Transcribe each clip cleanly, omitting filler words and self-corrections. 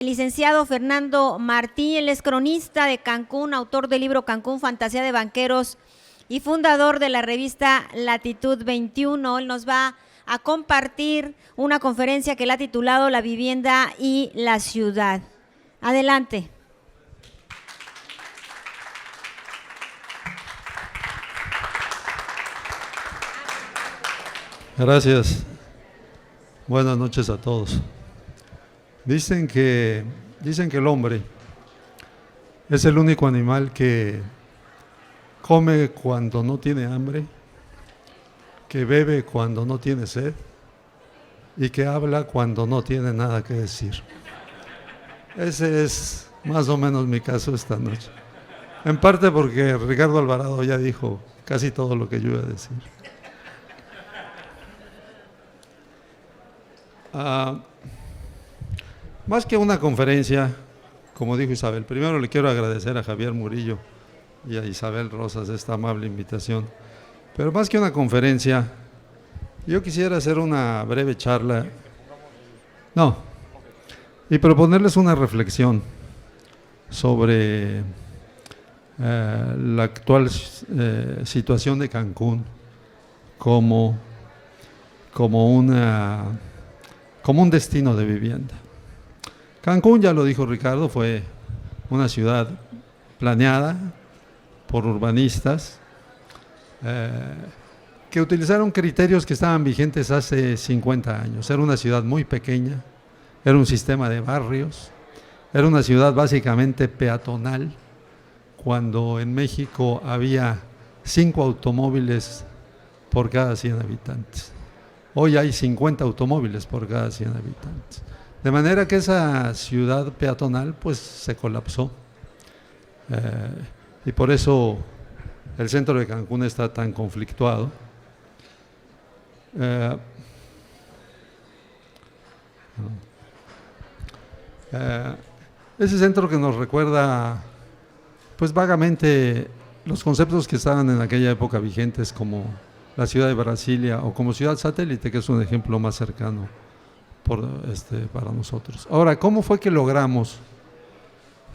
El licenciado Fernando Martí, él es cronista de Cancún, autor del libro Cancún, Fantasía de Banqueros y fundador de la revista Latitud 21. Él nos va a compartir una conferencia que él ha titulado La vivienda y la ciudad. Adelante. Gracias. Buenas noches a todos. Dicen que el hombre es el único animal que come cuando no tiene hambre, que bebe cuando no tiene sed y que habla cuando no tiene nada que decir. Ese es más o menos mi caso esta noche. En parte porque Ricardo Alvarado ya dijo casi todo lo que yo iba a decir. Más que una conferencia, como dijo Isabel, primero le quiero agradecer a Javier Murillo y a Isabel Rosas esta amable invitación, pero más que una conferencia, yo quisiera hacer una breve charla, y proponerles una reflexión sobre la actual situación de Cancún como un destino de vivienda. Cancún, ya lo dijo Ricardo, fue una ciudad planeada por urbanistas que utilizaron criterios que estaban vigentes hace 50 años. Era una ciudad muy pequeña, era un sistema de barrios, era una ciudad básicamente peatonal, cuando en México había 5 automóviles por cada 100 habitantes. Hoy hay 50 automóviles por cada 100 habitantes. De manera que esa ciudad peatonal pues se colapsó. Y por eso el centro de Cancún está tan conflictuado. Ese centro que nos recuerda pues vagamente los conceptos que estaban en aquella época vigentes, como la ciudad de Brasilia o como ciudad satélite, que es un ejemplo más cercano para nosotros. Ahora, ¿cómo fue que logramos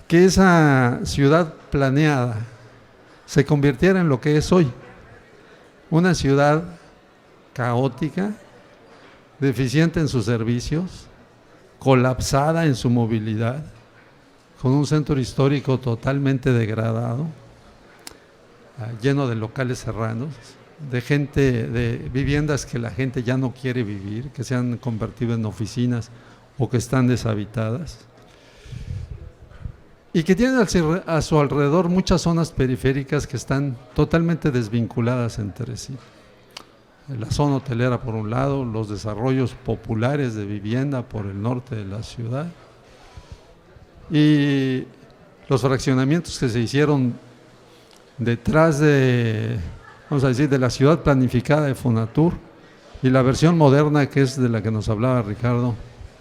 que esa ciudad planeada se convirtiera en lo que es hoy? Una ciudad caótica, deficiente en sus servicios, colapsada en su movilidad, con un centro histórico totalmente degradado, lleno de locales serranos, de viviendas que la gente ya no quiere vivir, que se han convertido en oficinas o que están deshabitadas, y que tienen a su alrededor muchas zonas periféricas que están totalmente desvinculadas entre sí. La zona hotelera por un lado, los desarrollos populares de vivienda por el norte de la ciudad y los fraccionamientos que se hicieron detrás de, vamos a decir, de la ciudad planificada de Fonatur, y la versión moderna, que es de la que nos hablaba Ricardo,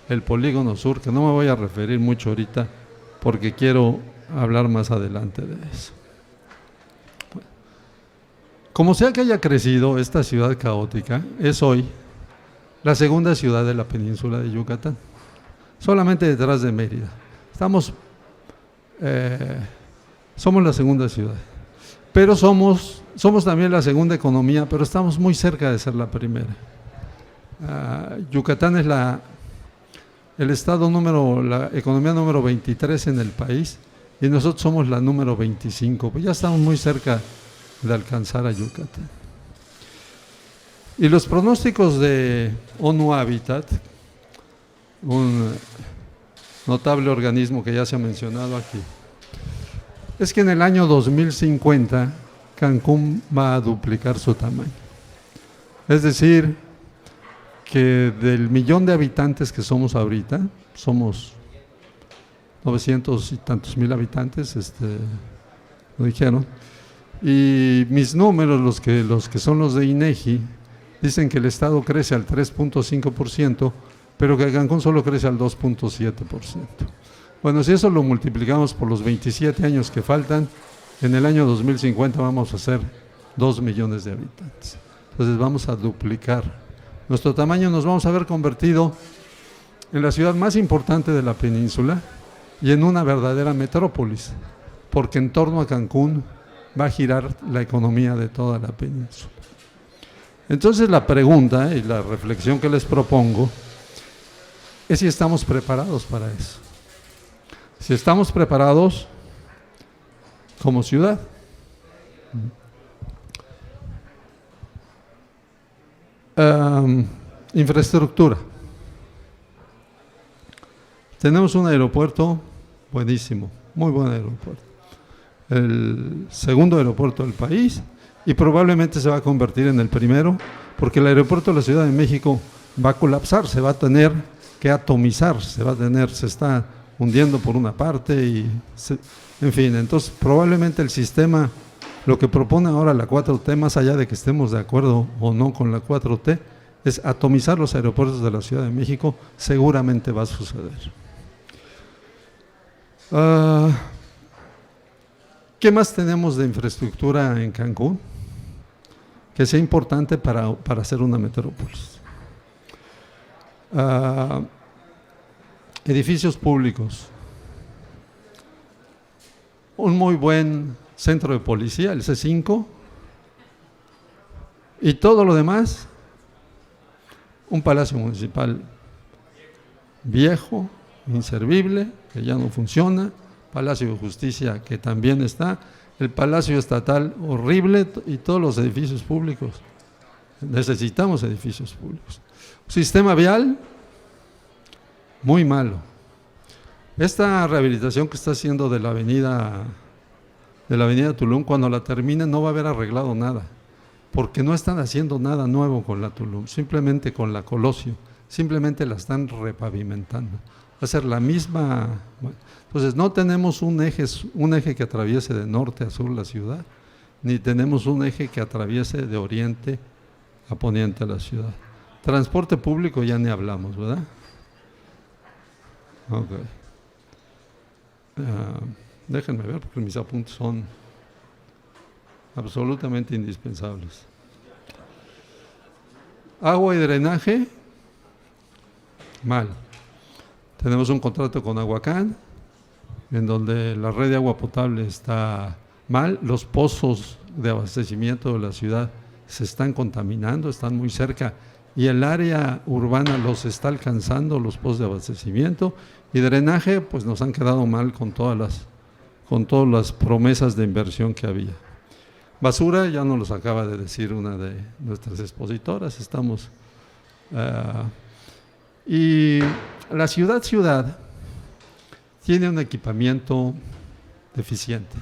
el Polígono Sur, que no me voy a referir mucho ahorita porque quiero hablar más adelante de eso. Como sea que haya crecido esta ciudad caótica, es hoy la segunda ciudad de la península de Yucatán, solamente detrás de Mérida. Somos la segunda ciudad, pero somos también la segunda economía, pero estamos muy cerca de ser la primera. Yucatán es la economía número 23 en el país, y nosotros somos la número 25, pues ya estamos muy cerca de alcanzar a Yucatán. Y los pronósticos de ONU Habitat, un notable organismo que ya se ha mencionado aquí, es que en el año 2050 Cancún va a duplicar su tamaño. Es decir, que del 1.000.000 de habitantes que somos ahorita, somos 900 y tantos mil habitantes, lo dijeron, y mis números, los que son los de INEGI, dicen que el estado crece al 3.5%, pero que Cancún solo crece al 2.7%. Bueno, si eso lo multiplicamos por los 27 años que faltan, en el año 2050 vamos a ser 2 millones de habitantes. Entonces vamos a duplicar nuestro tamaño, nos vamos a ver convertido en la ciudad más importante de la península y en una verdadera metrópolis, porque en torno a Cancún va a girar la economía de toda la península. Entonces la pregunta y la reflexión que les propongo es si estamos preparados para eso. Si estamos preparados como ciudad. Infraestructura. Tenemos un aeropuerto buenísimo, muy buen aeropuerto. El segundo aeropuerto del país y probablemente se va a convertir en el primero, porque el aeropuerto de la Ciudad de México va a colapsar, se va a tener que atomizar, se está hundiendo por una parte en fin, entonces probablemente el sistema, lo que propone ahora la 4T, más allá de que estemos de acuerdo o no con la 4T, es atomizar los aeropuertos de la Ciudad de México, seguramente va a suceder. ¿Qué más tenemos de infraestructura en Cancún que sea importante para ser una metrópolis? Edificios públicos, un muy buen centro de policía, el C5, y todo lo demás, un palacio municipal viejo, inservible, que ya no funciona, Palacio de Justicia que también está, el Palacio Estatal horrible y todos los edificios públicos. Necesitamos edificios públicos. Sistema vial, muy malo. Esta rehabilitación que está haciendo de la avenida Tulum, cuando la termine no va a haber arreglado nada, porque no están haciendo nada nuevo con la Tulum, simplemente con la Colosio, simplemente la están repavimentando. Va a ser la misma. Entonces no tenemos un eje que atraviese de norte a sur la ciudad, ni tenemos un eje que atraviese de oriente a poniente la ciudad. Transporte público ya ni hablamos, ¿verdad? Ok. Déjenme ver porque mis apuntes son absolutamente indispensables. Agua y drenaje, mal. Tenemos un contrato con Aguacán, en donde la red de agua potable está mal, los pozos de abastecimiento de la ciudad se están contaminando, están muy cerca, y el área urbana los está alcanzando, los pozos de abastecimiento, y drenaje, pues nos han quedado mal con todas las promesas de inversión que había. Basura, ya nos los acaba de decir una de nuestras expositoras, y la ciudad tiene un equipamiento deficiente,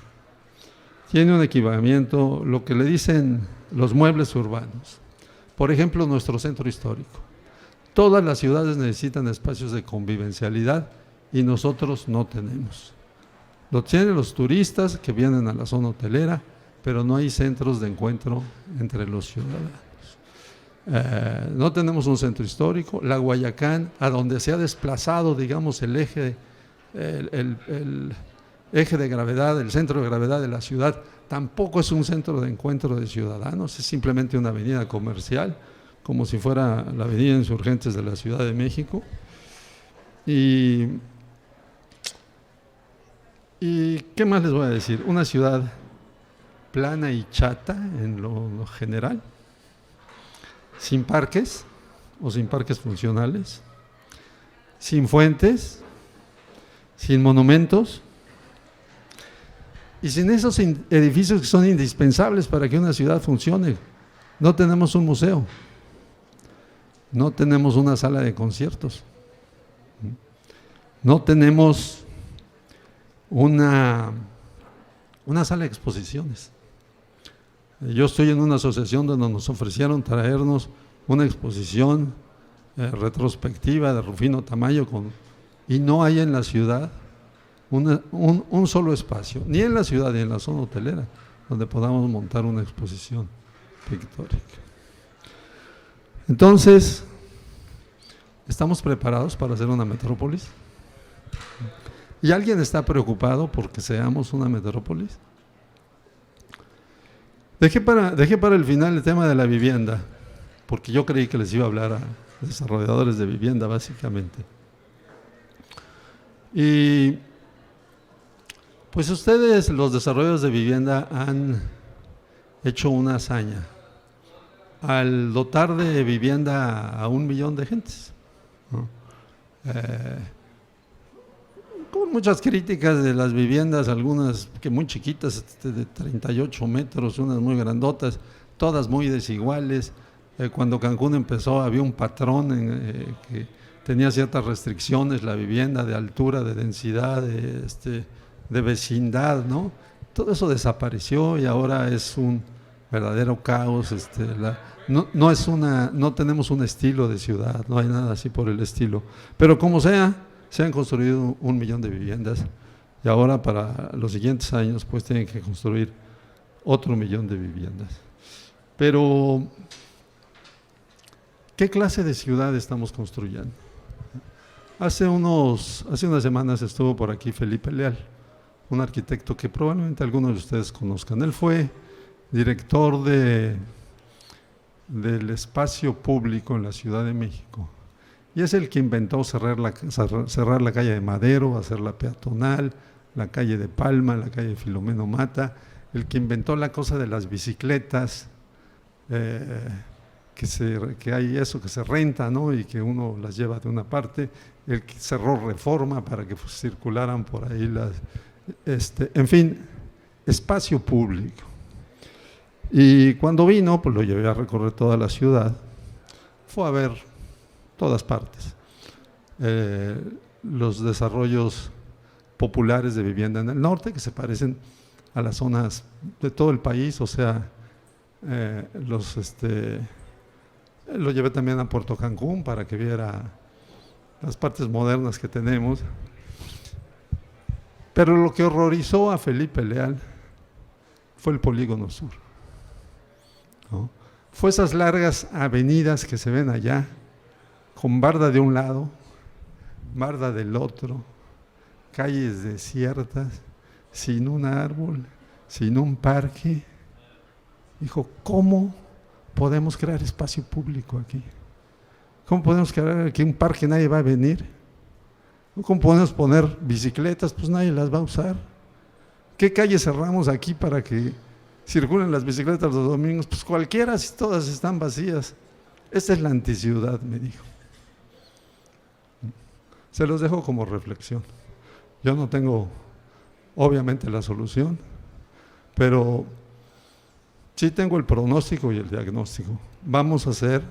tiene un equipamiento, lo que le dicen los muebles urbanos. Por ejemplo, nuestro centro histórico. Todas las ciudades necesitan espacios de convivencialidad y nosotros no tenemos. Lo tienen los turistas que vienen a la zona hotelera, pero no hay centros de encuentro entre los ciudadanos. No tenemos un centro histórico. La Guayacán, a donde se ha desplazado, digamos, el eje de gravedad, el centro de gravedad de la ciudad, tampoco es un centro de encuentro de ciudadanos, es simplemente una avenida comercial, como si fuera la avenida Insurgentes de la Ciudad de México. ¿Y qué más les voy a decir? Una ciudad plana y chata en lo general, sin parques o sin parques funcionales, sin fuentes, sin monumentos y sin esos edificios que son indispensables para que una ciudad funcione. No tenemos un museo, no tenemos una sala de conciertos, no tenemos una sala de exposiciones. Yo estoy en una asociación donde nos ofrecieron traernos una exposición retrospectiva de Rufino Tamayo y no hay en la ciudad un solo espacio, ni en la ciudad ni en la zona hotelera, donde podamos montar una exposición pictórica. Entonces, ¿estamos preparados para ser una metrópolis? ¿Y alguien está preocupado porque seamos una metrópolis? Dejé para el final el tema de la vivienda, porque yo creí que les iba a hablar a desarrolladores de vivienda, básicamente. Y pues ustedes, los desarrolladores de vivienda, han hecho una hazaña al dotar de vivienda a 1 millón de gentes, ¿no? Con muchas críticas de las viviendas, algunas que muy chiquitas, de 38 metros, unas muy grandotas, todas muy desiguales. Cuando Cancún empezó había un patrón que tenía ciertas restricciones, la vivienda de altura, de densidad, de vecindad, ¿no? Todo eso desapareció y ahora es un verdadero caos. No tenemos un estilo de ciudad, no hay nada así por el estilo. Pero como sea, se han construido 1 millón de viviendas y ahora para los siguientes años pues tienen que construir otro 1 millón de viviendas. Pero, ¿qué clase de ciudad estamos construyendo? Hace unas semanas estuvo por aquí Felipe Leal, un arquitecto que probablemente algunos de ustedes conozcan. Él fue director del espacio público en la Ciudad de México. Y es el que inventó cerrar la calle de Madero, hacerla peatonal, la calle de Palma, la calle de Filomeno Mata, el que inventó la cosa de las bicicletas, que hay eso que se renta, ¿no? Y que uno las lleva de una parte, el que cerró Reforma para que circularan por ahí en fin, espacio público. Y cuando vino, pues lo llevé a recorrer toda la ciudad, fue a ver todas partes, los desarrollos populares de vivienda en el norte, que se parecen a las zonas de todo el país, o sea, lo llevé también a Puerto Cancún para que viera las partes modernas que tenemos. Pero lo que horrorizó a Felipe Leal fue el Polígono Sur, ¿no? Fue esas largas avenidas que se ven allá, con barda de un lado, barda del otro, calles desiertas, sin un árbol, sin un parque. Dijo, ¿cómo podemos crear espacio público aquí? ¿Cómo podemos crear aquí un parque? Nadie va a venir. ¿Cómo podemos poner bicicletas? Pues nadie las va a usar. ¿Qué calles cerramos aquí para que circulen las bicicletas los domingos? Pues cualquiera, si todas están vacías. Esta es la anticiudad, me dijo. Se los dejo como reflexión. Yo no tengo, obviamente, la solución, pero sí tengo el pronóstico y el diagnóstico. Vamos a hacer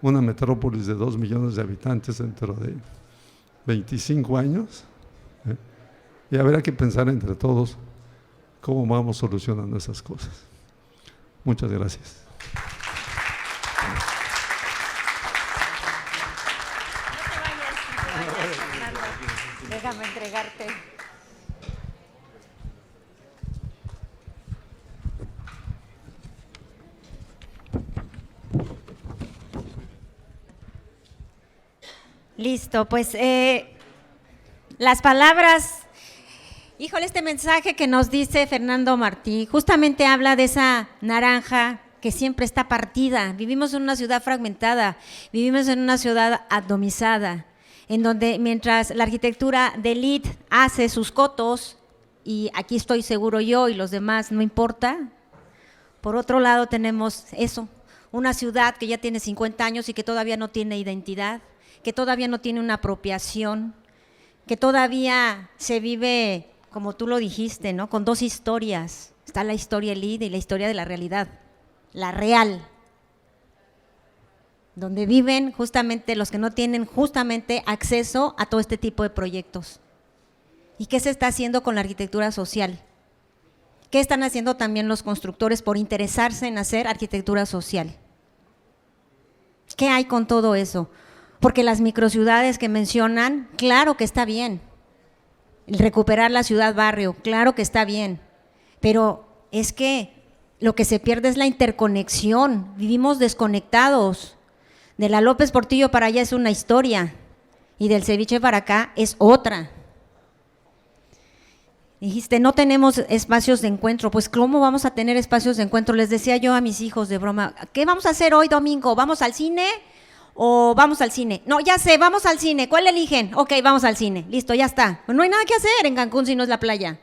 una metrópolis de 2 millones de habitantes dentro de 25 años, y habrá que pensar entre todos cómo vamos solucionando esas cosas. Muchas gracias. Déjame entregarte. Listo, pues las palabras, híjole, este mensaje que nos dice Fernando Martí, justamente habla de esa naranja que siempre está partida. Vivimos en una ciudad fragmentada, vivimos en una ciudad atomizada, en donde mientras la arquitectura de élite hace sus cotos, y aquí estoy seguro yo y los demás no importa, por otro lado tenemos eso, una ciudad que ya tiene 50 años y que todavía no tiene identidad, que todavía no tiene una apropiación, que todavía se vive, como tú lo dijiste, ¿no? Con dos historias, está la historia élite y la historia de la realidad, la real, donde viven justamente los que no tienen justamente acceso a todo este tipo de proyectos. ¿Y qué se está haciendo con la arquitectura social? ¿Qué están haciendo también los constructores por interesarse en hacer arquitectura social? ¿Qué hay con todo eso? Porque las microciudades que mencionan, claro que está bien. El recuperar la ciudad-barrio, claro que está bien. Pero es que lo que se pierde es la interconexión. Vivimos desconectados. De la López Portillo para allá es una historia y del ceviche para acá es otra. Dijiste, no tenemos espacios de encuentro. Pues ¿cómo vamos a tener espacios de encuentro? Les decía yo a mis hijos de broma, ¿qué vamos a hacer hoy domingo? ¿Vamos al cine o vamos al cine. No, ya sé, vamos al cine. ¿Cuál eligen? Ok, vamos al cine. Listo, ya está. Pues no hay nada que hacer en Cancún si no es la playa.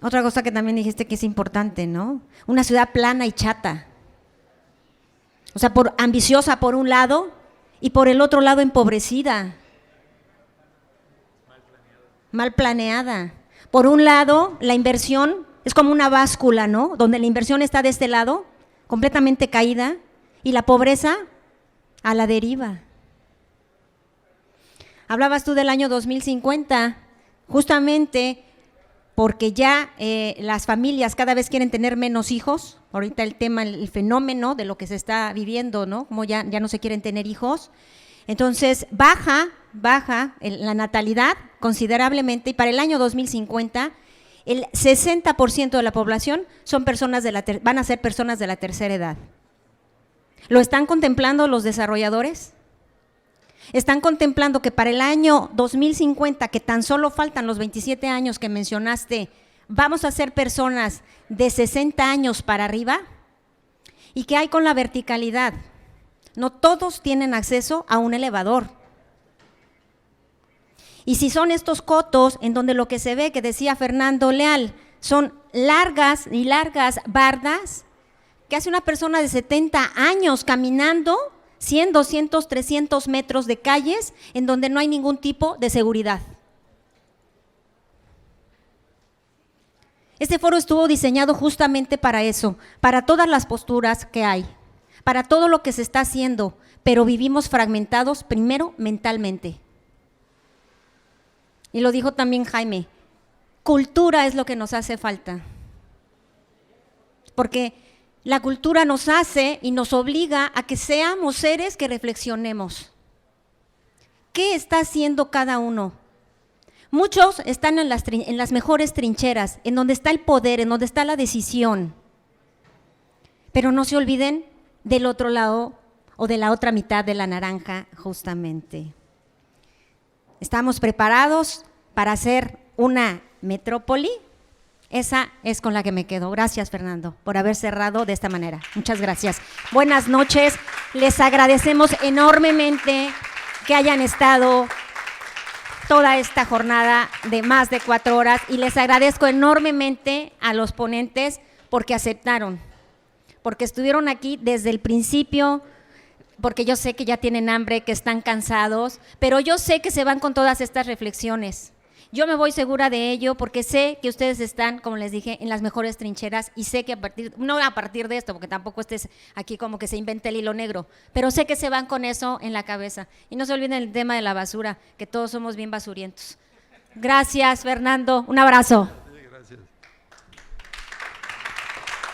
Otra cosa que también dijiste que es importante, ¿no? Una ciudad plana y chata. O sea, ambiciosa por un lado y por el otro lado empobrecida. Mal planeada. Por un lado, la inversión es como una báscula, ¿no? Donde la inversión está de este lado, completamente caída, y la pobreza a la deriva. Hablabas tú del año 2050, justamente porque ya las familias cada vez quieren tener menos hijos. Ahorita el tema, el fenómeno de lo que se está viviendo, ¿no? Como ya no se quieren tener hijos. Entonces baja la natalidad considerablemente, y para el año 2050 el 60% de la población van a ser personas de la tercera edad. ¿Lo están contemplando los desarrolladores? Están contemplando que para el año 2050, que tan solo faltan los 27 años que mencionaste, vamos a ser personas de 60 años para arriba. ¿Y qué hay con la verticalidad? No todos tienen acceso a un elevador. Y si son estos cotos en donde lo que se ve, que decía Fernando Leal, son largas y largas bardas, ¿qué hace una persona de 70 años caminando 100, 200, 300 metros de calles en donde no hay ningún tipo de seguridad? Este foro estuvo diseñado justamente para eso, para todas las posturas que hay, para todo lo que se está haciendo, pero vivimos fragmentados primero mentalmente. Y lo dijo también Jaime, cultura es lo que nos hace falta, porque la cultura nos hace y nos obliga a que seamos seres que reflexionemos. ¿Qué está haciendo cada uno? Muchos están en las mejores trincheras, en donde está el poder, en donde está la decisión. Pero no se olviden del otro lado o de la otra mitad de la naranja, justamente. ¿Estamos preparados para hacer una metrópoli? Esa es con la que me quedo. Gracias, Fernando, por haber cerrado de esta manera. Muchas gracias. Buenas noches. Les agradecemos enormemente que hayan estado toda esta jornada de más de 4 horas, y les agradezco enormemente a los ponentes porque aceptaron, porque estuvieron aquí desde el principio, porque yo sé que ya tienen hambre, que están cansados, pero yo sé que se van con todas estas reflexiones. Yo me voy segura de ello porque sé que ustedes están, como les dije, en las mejores trincheras, y sé que no a partir de esto, porque tampoco estés aquí como que se invente el hilo negro, pero sé que se van con eso en la cabeza. Y no se olviden el tema de la basura, que todos somos bien basurientos. Gracias, Fernando. Un abrazo.